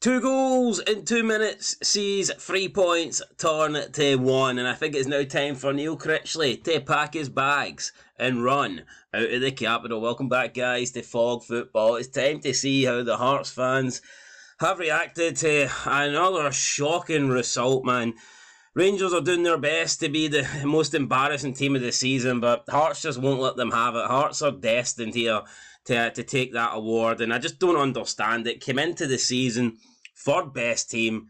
2 goals in 2 minutes sees 3 points turn to 1, and I think it's now time for Neil Critchley to pack his bags and run out of the capital. Welcome back, guys, to Fog Football. It's time to see how the Hearts fans have reacted to another shocking result, man. Rangers are doing their best to be the most embarrassing team of the season, but Hearts just won't let them have it. Hearts are destined here to take that award, and I just don't understand it. Came into the season, third best team,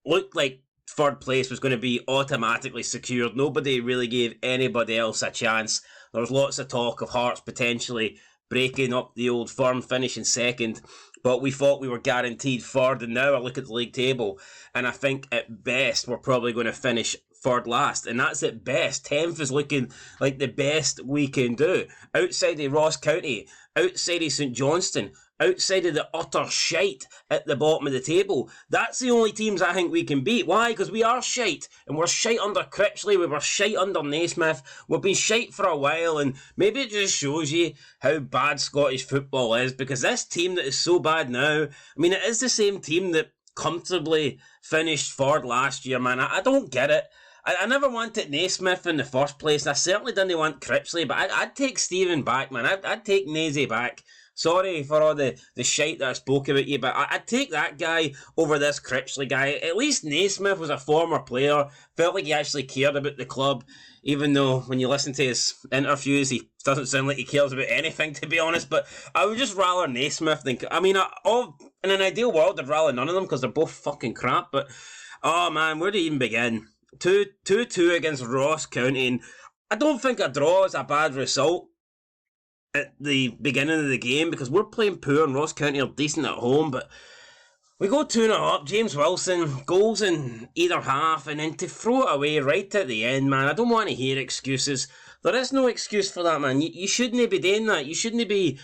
looked like third place was going to be automatically secured. Nobody really gave anybody else a chance. There was lots of talk of Hearts potentially breaking up the old firm, finishing second, but we thought we were guaranteed third, and now I look at the league table, and I think at best we're probably going to finish third last, and that's at best. 10th is looking like the best we can do. Outside of Ross County, outside of St Johnstone, outside of the utter shite at the bottom of the table, that's the only teams I think we can beat. Why? Because we are shite, and we're shite under Critchley, we were shite under Naismith, we've been shite for a while, and maybe it just shows you how bad Scottish football is, because this team that is so bad now, I mean, it is the same team that comfortably finished third last year, man. I don't get it. I never wanted Naismith in the first place, and I certainly didn't want Critchley, but I'd take Stephen back, man. I'd take Nazy back. Sorry for all the shite that I spoke about you, but I'd take that guy over this Critchley guy. At least Naismith was a former player, felt like he actually cared about the club, even though when you listen to his interviews, he doesn't sound like he cares about anything, to be honest. But I would just rather Naismith than... I mean, in an ideal world, I'd rather none of them, because they're both fucking crap, but... Oh, man, where do you even begin? 2-2 against Ross County, and I don't think a draw is a bad result at the beginning of the game, because we're playing poor and Ross County are decent at home, but we go 2-0 up, James Wilson, goals in either half, and then to throw it away right at the end, man, I don't want to hear excuses. There is no excuse for that, man. You shouldn't be doing that. You shouldn't be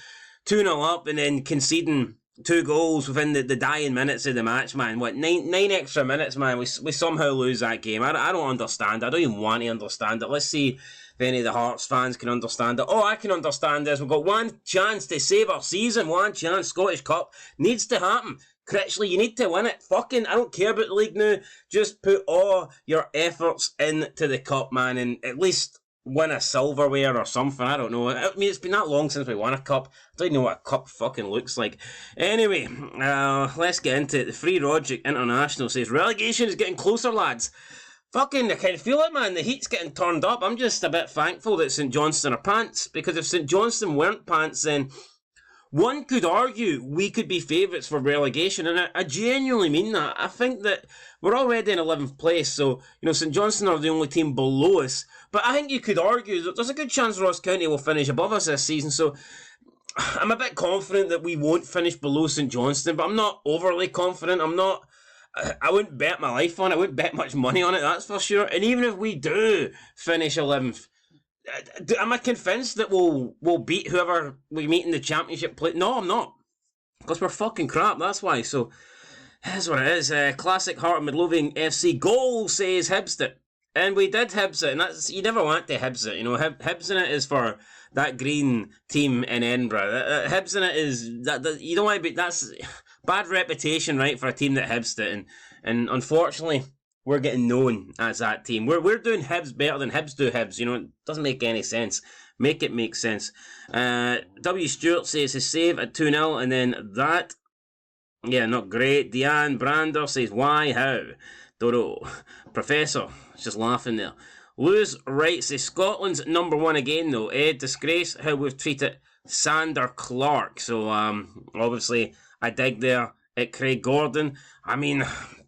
2-0 up and then conceding 2 goals within the dying minutes of the match, man. What, nine extra minutes, man? We somehow lose that game. I don't understand. I don't even want to understand it. Let's see if any of the Hearts fans can understand it. Oh, I can understand this. We've got one chance to save our season. One chance. Scottish Cup needs to happen. Critchley, you need to win it. Fucking, I don't care about the league now. Just put all your efforts into the cup, man, and at least win a silverware or something. I don't know. I mean, it's been that long since we won a cup. I don't even know what a cup fucking looks like. Anyway, let's get into it. The Free Roderick International says, relegation is getting closer, lads. Fucking, I can feel it, man. The heat's getting turned up. I'm just a bit thankful that St Johnstone are pants, because if St Johnstone weren't pants, then one could argue we could be favourites for relegation, and I genuinely mean that. I think that we're already in 11th place, so, you know, St Johnstone are the only team below us, but I think you could argue that there's a good chance Ross County will finish above us this season, so I'm a bit confident that we won't finish below St Johnstone, but I'm not overly confident. I wouldn't bet my life on it. I wouldn't bet much money on it, that's for sure. And even if we do finish 11th, am I convinced that we'll beat whoever we meet in the championship play? No, I'm not. Because we're fucking crap, that's why. So, that's what it is. Classic Heart of Midlothian FC goal says Hibs it. And we did Hibs it, and that's, you never want to Hibs it. You know, Hibs in it is for that green team in Edinburgh. Hibs in it is, that you don't want to be, that's bad reputation, right, for a team that Hibs it. And unfortunately, we're getting known as that team. We're doing Hibs better than Hibs do Hibs. You know, it doesn't make any sense. Make it make sense. W. Stewart says his save at 2-0, and then that. Yeah, not great. Deanne Brander says, why, how? Don't know. Professor, just laughing there. Lewis Wright says, Scotland's number one again, though. Disgrace how we've treated Sander Clark. So, obviously, I dig there at Craig Gordon. I mean,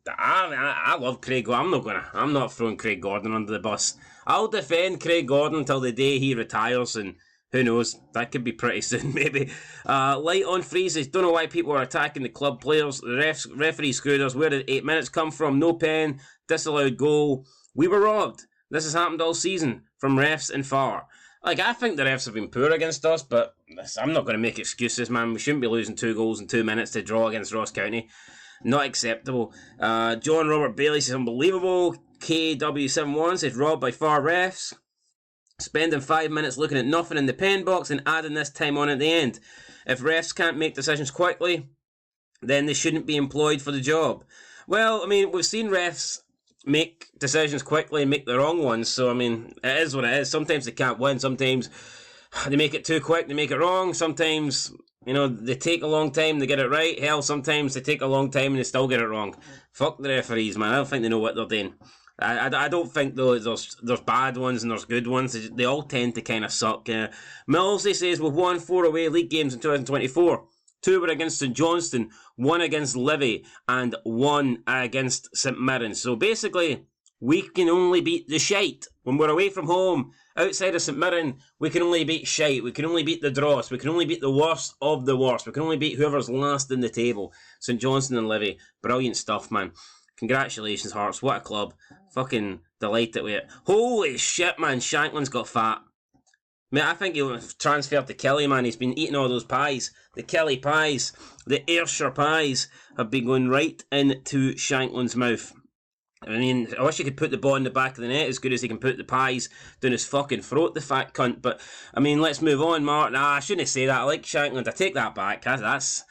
I love Craig Gordon. I'm not throwing Craig Gordon under the bus. I'll defend Craig Gordon until the day he retires, and who knows, that could be pretty soon, maybe. Light on Freezes, don't know why people are attacking the club players. The referee screwed us. Where did 8 minutes come from? No pen, disallowed goal. We were robbed. This has happened all season, from refs and far. Like, I think the refs have been poor against us, but I'm not going to make excuses, man. We shouldn't be losing 2 goals in 2 minutes to draw against Ross County. Not acceptable. John Robert Bailey says, unbelievable. KW71 says, robbed by far refs. Spending 5 minutes looking at nothing in the pen box and adding this time on at the end. If refs can't make decisions quickly, then they shouldn't be employed for the job. Well, I mean, we've seen refs make decisions quickly and make the wrong ones, so I mean, it is what it is. Sometimes they can't win, sometimes they make it too quick, they make it wrong, sometimes, you know, they take a long time, they get it right. Hell, sometimes they take a long time and they still get it wrong. Fuck the referees, man. I don't think they know what they're doing. I don't think, though, there's bad ones and there's good ones. They all tend to kind of suck. Millsy says we've won 4 away league games in 2024. 2 were against St Johnstone, 1 against Livy, and 1 against St Mirren. So basically, we can only beat the shite. When we're away from home, outside of St Mirren, we can only beat shite. We can only beat the dross. We can only beat the worst of the worst. We can only beat whoever's last in the table. St Johnstone and Livy. Brilliant stuff, man. Congratulations, Hearts. What a club. Fucking delighted with it. Holy shit, man. Shankland's got fat. Man, I think he'll transfer to Kelly, man. He's been eating all those pies. The Kelly pies, the Ayrshire pies, have been going right into Shankland's mouth. I mean, I wish he could put the ball in the back of the net as good as he can put the pies down his fucking throat, the fat cunt. But, I mean, let's move on, Mark. Nah, I shouldn't say that. I like Shankland. I take that back. That's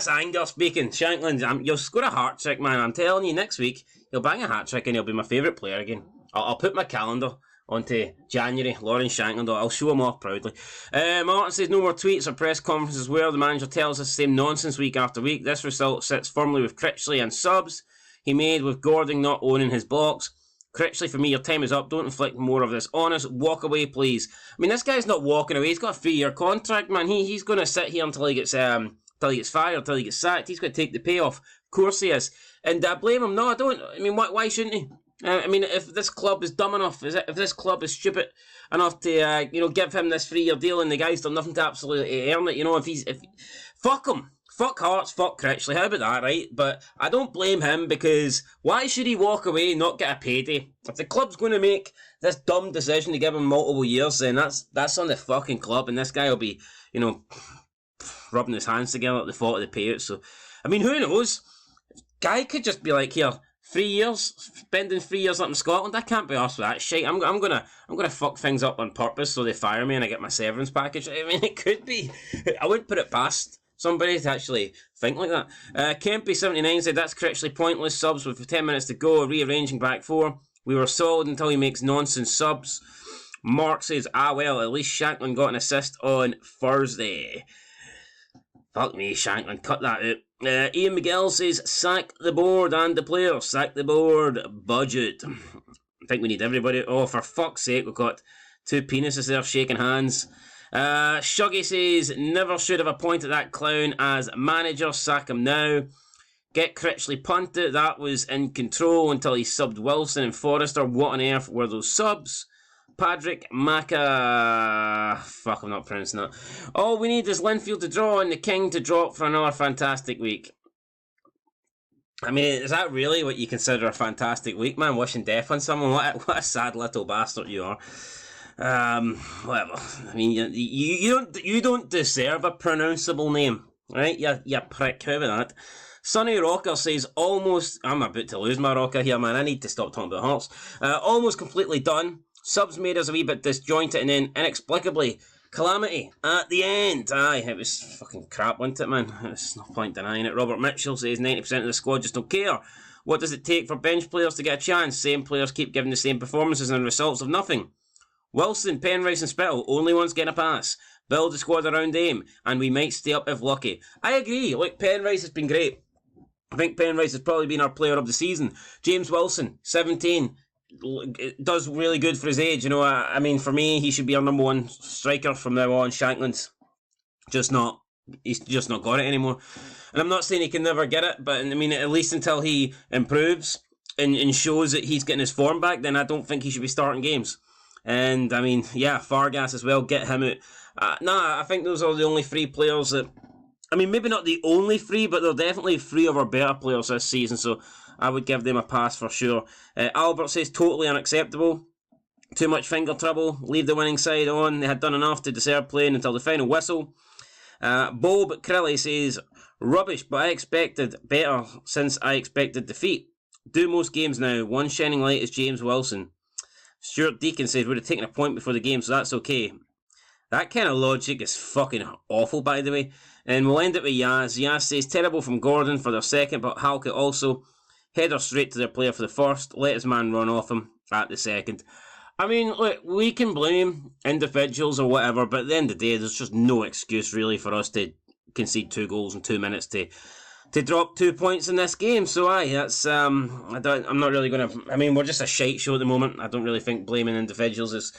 anger speaking. Shankland, you'll score a hat-trick, man. I'm telling you, next week, he'll bang a hat-trick and he'll be my favourite player again. I'll put my calendar onto January, Lauren Shankland. I'll show him off proudly. Martin says no more tweets or press conferences where the manager tells us the same nonsense week after week. This result sits firmly with Critchley and subs he made with Gordon not owning his blocks. Critchley, for me, your time is up. Don't inflict more of this on us. Walk away, please. I mean, this guy's not walking away. He's got a 3-year contract, man. He's going to sit here until he gets fired, until he gets sacked. He's going to take the payoff. Of course he is. And I blame him. No, I don't. I mean, why shouldn't he? I mean, if this club is dumb enough, if this club is stupid enough to, give him this 3-year deal and the guy's done nothing to absolutely earn it, fuck him. Fuck Hearts, fuck Critchley, how about that, right? But I don't blame him, because why should he walk away and not get a payday? If the club's going to make this dumb decision to give him multiple years, then that's on the fucking club, and this guy will be, rubbing his hands together at the thought of the payout. So, I mean, who knows? Guy could just be like, here, 3 years, spending 3 years up in Scotland. I can't be arsed with that shit. I'm gonna fuck things up on purpose so they fire me and I get my severance package. I mean, it could be. I wouldn't put it past somebody to actually think like that. Kempy79 said that's Critchley pointless subs with 10 minutes to go, rearranging back 4. We were solid until he makes nonsense subs. Mark says, well, at least Shankland got an assist on Thursday. Fuck me, Shankland, cut that out. Ian Miguel says, sack the board and the players. Sack the board. Budget. I think we need everybody. Oh, for fuck's sake, we've got 2 penises there shaking hands. Shuggy says, never should have appointed that clown as manager. Sack him now. Get Critchley punted. That was in control until he subbed Wilson and Forrester. What on earth were those subs? Patrick Maka... Fuck, I'm not pronouncing that. All we need is Linfield to draw and the King to drop for another fantastic week. I mean, is that really what you consider a fantastic week, man? Wishing death on someone? What a sad little bastard you are. Whatever. I mean, you don't deserve a pronounceable name, right? You prick. How about that? Sonny Rocker says, almost... I'm about to lose my rocker here, man. I need to stop talking about Hearts. Almost completely done. Subs made us a wee bit disjointed and then, inexplicably, calamity at the end. Aye, it was fucking crap, wasn't it, man? There's no point denying it. Robert Mitchell says 90% of the squad just don't care. What does it take for bench players to get a chance? Same players keep giving the same performances and results of nothing. Wilson, Penrice and Spittle, only ones getting a pass. Build the squad around aim, and we might stay up if lucky. I agree. Look, Penrice has been great. I think Penrice has probably been our player of the season. James Wilson, 17... does really good for his age, I mean, for me, he should be our number 1 striker from now on. Shankland's he's just not got it anymore. And I'm not saying he can never get it, but I mean, at least until he improves and shows that he's getting his form back, then I don't think he should be starting games. And I mean, yeah, Fargas as well, get him out. I think those are the only 3 players that, I mean, maybe not the only 3, but they're definitely 3 of our better players this season, so I would give them a pass for sure. Albert says totally unacceptable. Too much finger trouble. Leave the winning side on. They had done enough to deserve playing until the final whistle. Bob Crilly says rubbish, but I expected better since I expected defeat. Do most games now. One shining light is James Wilson. Stuart Deacon says we'd have taken a point before the game, so that's okay. That kind of logic is fucking awful, by the way. And we'll end it with Yaz. Yaz says, terrible from Gordon for their second, but Halkett also. Header straight to their player for the first. Let his man run off him at the second. I mean, look, we can blame individuals or whatever, but at the end of the day, there's just no excuse really for us to concede 2 goals in 2 minutes to drop 2 points in this game. So that's I'm not really going to. I mean, we're just a shite show at the moment. I don't really think blaming individuals is.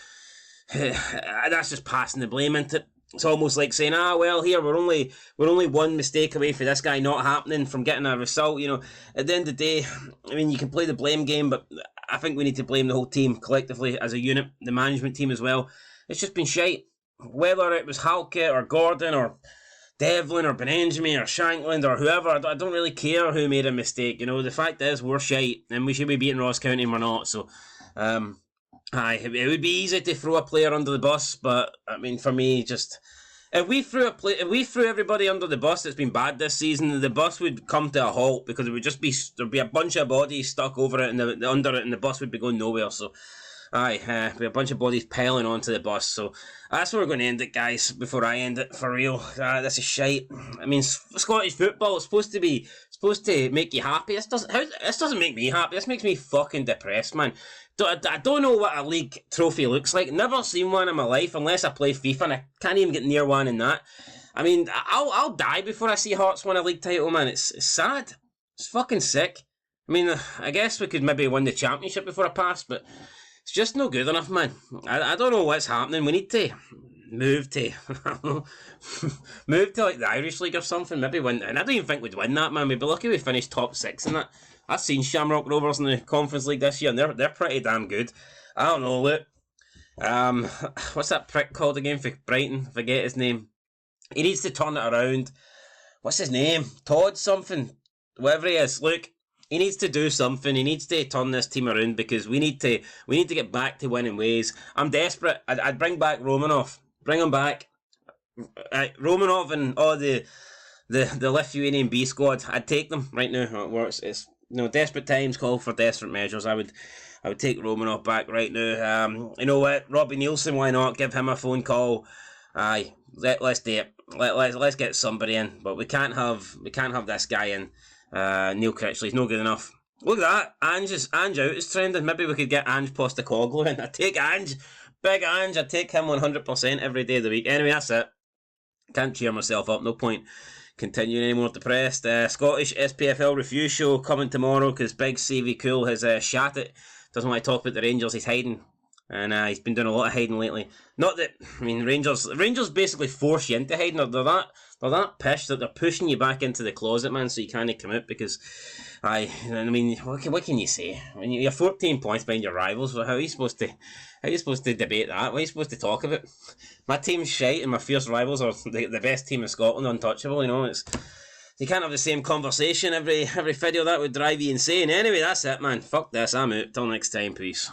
That's just passing the blame into it. It's almost like saying, well, here we're only one mistake away for this guy not happening from getting a result. You know, at the end of the day, I mean, you can play the blame game, but I think we need to blame the whole team collectively as a unit, the management team as well. It's just been shite. Whether it was Halkett or Gordon or Devlin or Benjamin or Shankland or whoever, I don't really care who made a mistake. You know, the fact is we're shite and we should be beating Ross County and we're not. So, it would be easy to throw a player under the bus, but I mean, for me, just if we threw everybody under the bus that's been bad this season, the bus would come to a halt because it would just be there'd be a bunch of bodies stuck over it and under it, and the bus would be going nowhere. So, be a bunch of bodies piling onto the bus. So that's where we're going to end it, guys. Before I end it for real, this is shite. I mean, Scottish football is supposed to make you happy. This doesn't make me happy. This makes me fucking depressed, man. I don't know what a league trophy looks like. Never seen one in my life unless I play FIFA, and I can't even get near one in that. I mean, I'll die before I see Hearts win a league title, man. It's sad. It's fucking sick. I mean, I guess we could maybe win the championship before I pass, but it's just no good enough, man. I don't know what's happening. We need to move to like the Irish League or something. Maybe win, and I don't even think we'd win that, man. We'd be lucky we finished top 6 in that. I've seen Shamrock Rovers in the Conference League this year, and they're pretty damn good. I don't know, look. What's that prick called again for Brighton? I forget his name. He needs to turn it around. What's his name? Todd something. Whatever he is. Look, he needs to do something. He needs to turn this team around because we need to get back to winning ways. I'm desperate. I'd bring back Romanov. Bring him back. Romanov and all the Lithuanian B squad. I'd take them right now. It's desperate times call for desperate measures. I would take Romanov back right now. You know what, Robbie Nielsen, why not give him a phone call? Let's do it. Let's get somebody in, but we can't have this guy in. Neil Critchley's no good enough. Look at that, Ange out is trending. Maybe we could get Ange Postecoglou in. I take Ange, big Ange. I take him 100% every day of the week. Anyway, that's it. Can't cheer myself up. No point continuing any more depressed. Scottish SPFL review show coming tomorrow because Big CV Cool has shat it. Doesn't want to talk about the Rangers. He's hiding, and he's been doing a lot of hiding lately. Not that, I mean, Rangers basically force you into hiding. They're that pish that they're pushing you back into the closet, man, so you can't come out because I mean, what can you say? I mean, you're 14 points behind your rivals. How are you supposed to debate that? What are you supposed to talk about? My team's shite and my fierce rivals are the best team in Scotland, untouchable. You know, you can't have the same conversation every video. That would drive you insane. Anyway, that's it, man. Fuck this. I'm out. Till next time. Peace.